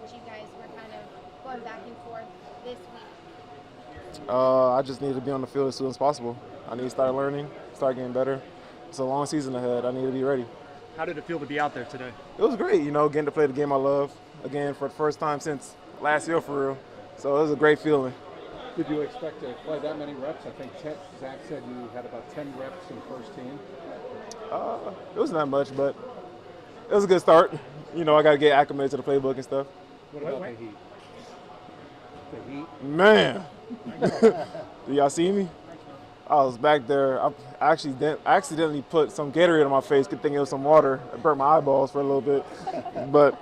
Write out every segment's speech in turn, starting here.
that you guys were kind of going back and forth this week? I just need to be on the field as soon as possible. I need to start learning, start getting better. It's a long season ahead. I need to be ready. How did it feel to be out there today? It was great, getting to play the game I love again for the first time since last year for real. So it was a great feeling. Did you expect to play that many reps? I think Zach said you had about 10 reps in the first team. It was not much, but it was a good start. I got to get acclimated to the playbook and stuff. What about the Heat? The Heat? Man, do y'all see me? I was back there. I accidentally put some Gatorade on my face, good thing it was some water. It burnt my eyeballs for a little bit. But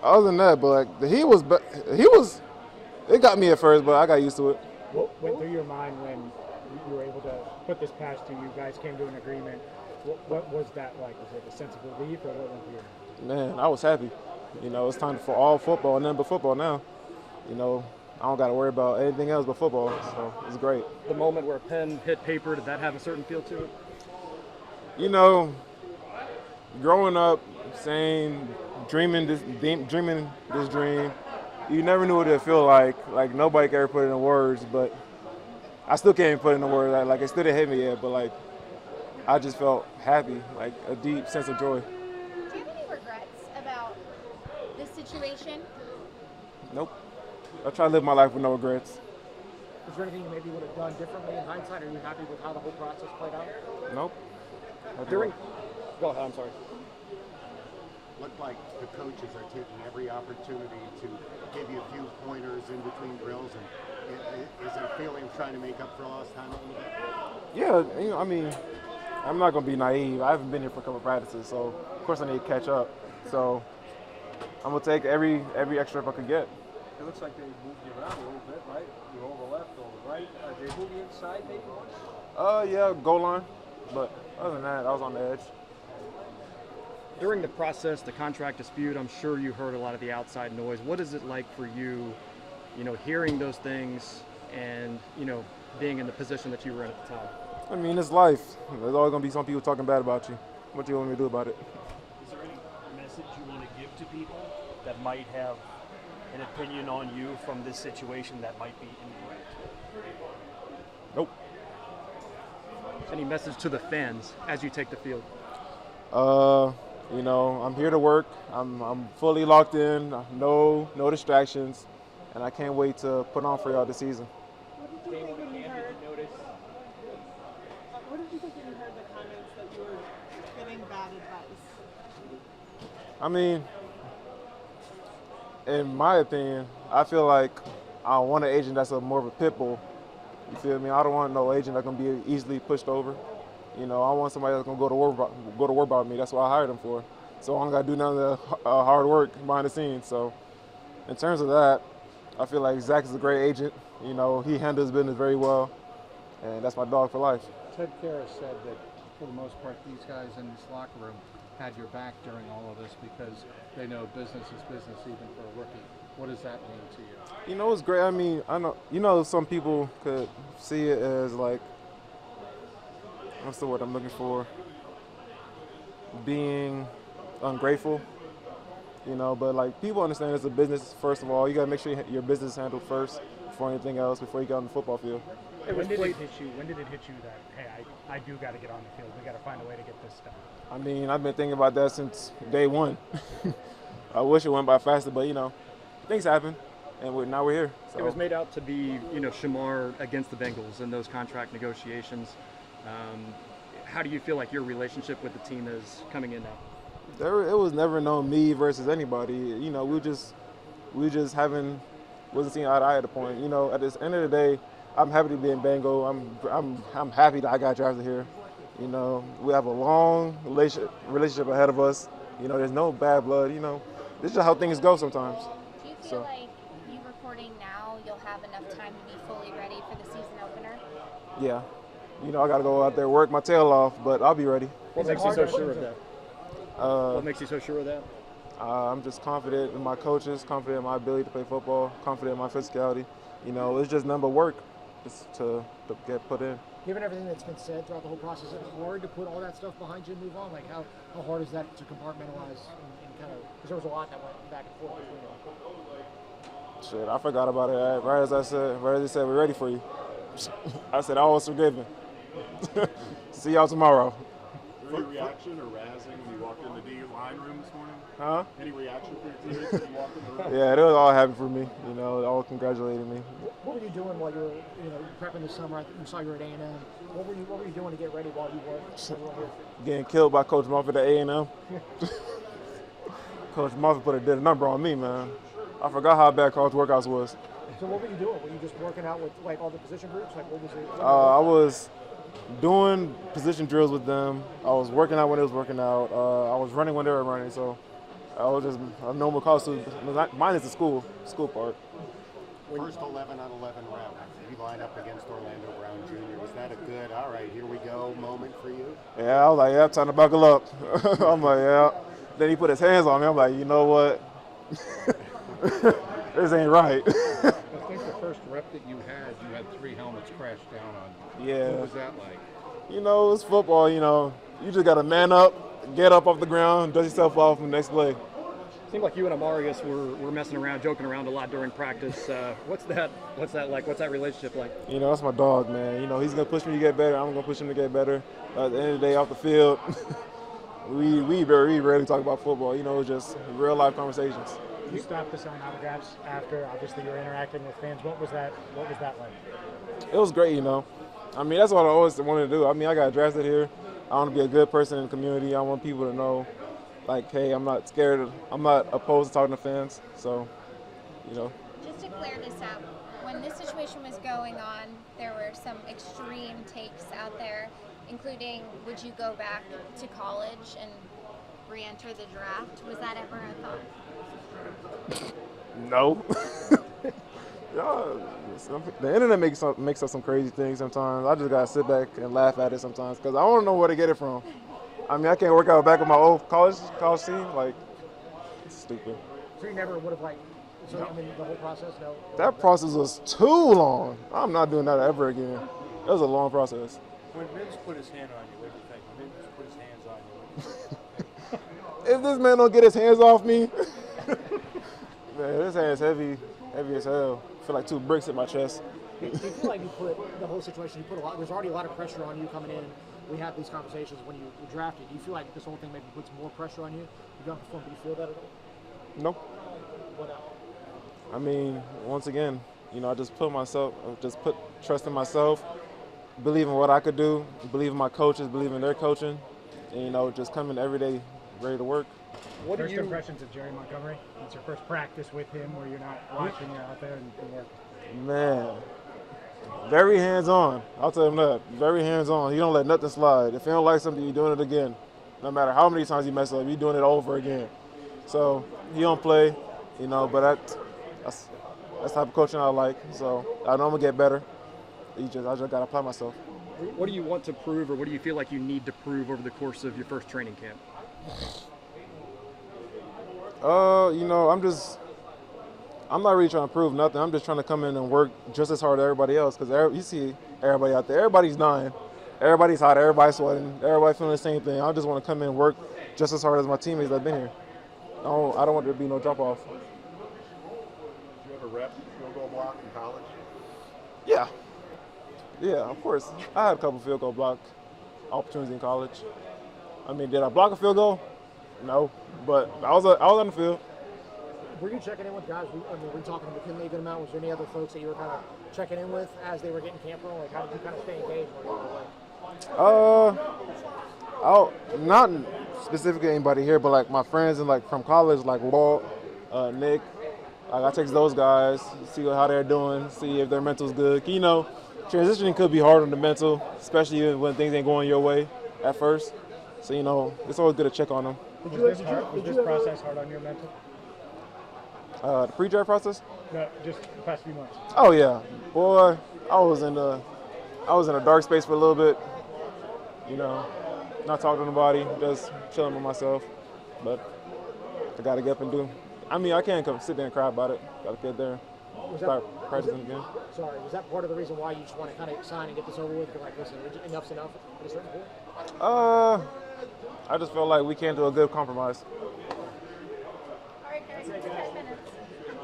other than that, the Heat was, it got me at first, but I got used to it. What went through your mind when you were able to put this past you? You guys came to an agreement. What was that like? Was it a sense of relief, or what went through your mind? Man, I was happy. It's time for all football and nothing but football now. I don't got to worry about anything else but football, so it's great. The moment where a pen hit paper, did that have a certain feel to it? Growing up, dreaming this dream, you never knew what it would feel like. Like nobody could ever put it in words, but I still can't put it in words. Like it still didn't hit me yet, but I just felt happy, like a deep sense of joy. Do you have any regrets about this situation? Nope. I try to live my life with no regrets. Is there anything you maybe would have done differently in hindsight? Are you happy with how the whole process played out? Nope. Go ahead, I'm sorry. Looked like the coaches are taking every opportunity to give you a few pointers in between drills, and is there a feeling of trying to make up for lost time a little bit? Yeah, I'm not going to be naive. I haven't been here for a couple of practices, so of course I need to catch up. So I'm going to take every extra if I could get. It looks like they moved you around a little bit, right? You're over left, over right. Did they move you inside maybe once? Yeah, goal line. But other than that, I was on the edge. During the process, the contract dispute, I'm sure you heard a lot of the outside noise. What is it like for you, hearing those things and, being in the position that you were in at the time? It's life. There's always going to be some people talking bad about you. What do you want me to do about it? Is there any message you want to give to people that might have an opinion on you from this situation that might be incorrect? Nope. Any message to the fans as you take the field? I'm here to work. I'm fully locked in. No distractions, and I can't wait to put on for y'all this season. What did you think when you heard? What did you think when you heard the comments that you were giving bad advice? In my opinion, I feel like I want an agent that's more of a pit bull. You feel me? I don't want no agent that's gonna be easily pushed over. I want somebody that's gonna go to war about me. That's what I hired him for. So I don't gotta do none of the hard work behind the scenes. So in terms of that, I feel like Zach is a great agent. He handles his business very well, and that's my dog for life. Ted Karras said that for the most part, these guys in this locker room had your back during all of this because they know business is business even for a rookie. What does that mean to you? It's great. I know, some people could see it as what's the word I'm looking for? Being ungrateful. But people understand it's a business, first of all. You got to make sure your business is handled first before anything else, before you get on the football field. When did it hit you that, hey, I do got to get on the field. We got to find a way to get this done? I've been thinking about that since day one. I wish it went by faster, but things happen, and now we're here. So. It was made out to be, Shamar against the Bengals in those contract negotiations. How do you feel like your relationship with the team is coming in now? It was never known me versus anybody. We just wasn't seeing eye to eye at the point. At the end of the day, I'm happy to be in Bengal. I'm happy that I got drafted here. We have a long relationship ahead of us. There's no bad blood. This is just how things go sometimes. Do you feel like you reporting now, you'll have enough time to be fully ready for the season opener? Yeah. I got to go out there, work my tail off, but I'll be ready. What makes you so sure of that? What makes you so sure of that? I'm just confident in my coaches, confident in my ability to play football, confident in my physicality. It's just number work just to get put in. given everything that's been said throughout the whole process, is it hard to put all that stuff behind you and move on? Like, how hard is that to compartmentalize and kind of, because there was a lot that went back and forth between you? Shit, I forgot about it. Right as they said, we're ready for you. I said, all was forgiven. See y'all tomorrow. Any reaction or razzing when you walked in the D line room this morning? Huh? Any reaction from your teammates when you walked in the room? Yeah, they was all happy for me. You know, all congratulating me. What were you doing while you were, prepping this summer? You saw you were at A&M. What were you doing to get ready while you were Getting killed by Coach Moffitt at A&M. Coach Moffitt did a number on me, man. I forgot how bad college workouts was. So what were you doing? Were you just working out with like all the position groups? Like what was it? I was doing position drills with them. I was working out when they was working out. I was running when they were running. So I was just a normal college student, minus the school part. First 11 on 11 rep. You line up against Orlando Brown Jr. Was that a good, all right, here we go moment for you? Yeah, I was like, yeah, time to buckle up. I'm like, yeah. Then he put his hands on me. I'm like, you know what? This ain't right. I think the first rep that you had 3 helmets crash down on you. Yeah. What was that like? You know, it's football, you just got to man up, get up off the ground, dust yourself off from the next play. Seemed like you and Amarius were messing around, joking around a lot during practice. What's that like? What's that relationship like? That's my dog, man. He's going to push me to get better. I'm going to push him to get better. At the end of the day, off the field, we rarely talk about football. It's just real life conversations. You stopped to sign autographs after, obviously, you were interacting with fans. What was that like? It was great, I mean, that's what I always wanted to do. I mean, I got drafted here. I want to be a good person in the community. I want people to know, like, hey, I'm not scared. I'm not opposed to talking to fans. So, Just to clear this up, when this situation was going on, there were some extreme takes out there, including would you go back to college and re-enter the draft? Was that ever a thought? No. The internet makes up some crazy things sometimes. I just gotta sit back and laugh at it sometimes because I don't know where to get it from. I mean, I can't work out back with my old college team. Like, it's stupid. So you never would have the whole process? No. That process was too long. I'm not doing that ever again. It was a long process. When Vince put his hand on you, what do you think? When Vince put his hands on you, If this man don't get his hands off me, man, his hand's heavy as hell. I feel like 2 bricks hit my chest. Do you feel like you put the whole situation, there's already a lot of pressure on you coming in. We have these conversations when you were drafted. Do you feel like this whole thing maybe puts more pressure on you? You don't perform, do you feel that at all? No. What else? I mean, once again, I just put trust in myself, believe in what I could do, believe in my coaches, believe in their coaching, and, just come in every day ready to work. First impressions of Jerry Montgomery? It's your first practice with him where you're not watching, you're out there and working. Man, very hands-on. I'll tell him that. Very hands-on. He don't let nothing slide. If he don't like something, you're doing it again. No matter how many times you mess up, you're doing it over again. So he don't play, but that's the type of coaching I like. So I know I'm going to get better. I just got to apply myself. What do you want to prove, or what do you feel like you need to prove over the course of your first training camp? I'm not really trying to prove nothing. I'm just trying to come in and work just as hard as everybody else because you see everybody out there. Everybody's dying. Everybody's hot. Everybody's sweating. Everybody feeling the same thing. I just want to come in and work just as hard as my teammates that have been here. I don't want there to be no drop-off. Did you ever rep field goal block in college? Yeah, of course. I had a couple field goal block opportunities in college. I mean, did I block a field goal? No, but I was on the field. Were you checking in with guys? Were you talking to McKinley a good amount? Was there any other folks that you were kind of checking in with as they were getting camp rolling? Like, how did you kind of stay engaged? Not specifically anybody here, but like my friends and like from college, like Walt, Nick. I text those guys, see how they're doing, see if their mental's good. Transitioning could be hard on the mental, especially when things ain't going your way at first. So it's always good to check on them. Was this process hard on your mental? The pre-draft process? No, just the past few months. Oh yeah, boy, I was in a dark space for a little bit. Not talking to nobody, just chilling with myself. But I gotta get up and do. I mean, I can't come sit there and cry about it. Gotta get there. start practicing again. Sorry, was that part of the reason why you just want to kind of sign and get this over with? You're like, listen, enough's enough at a certain point? I just feel like we can't do a good compromise. All right, guys, 10 minutes.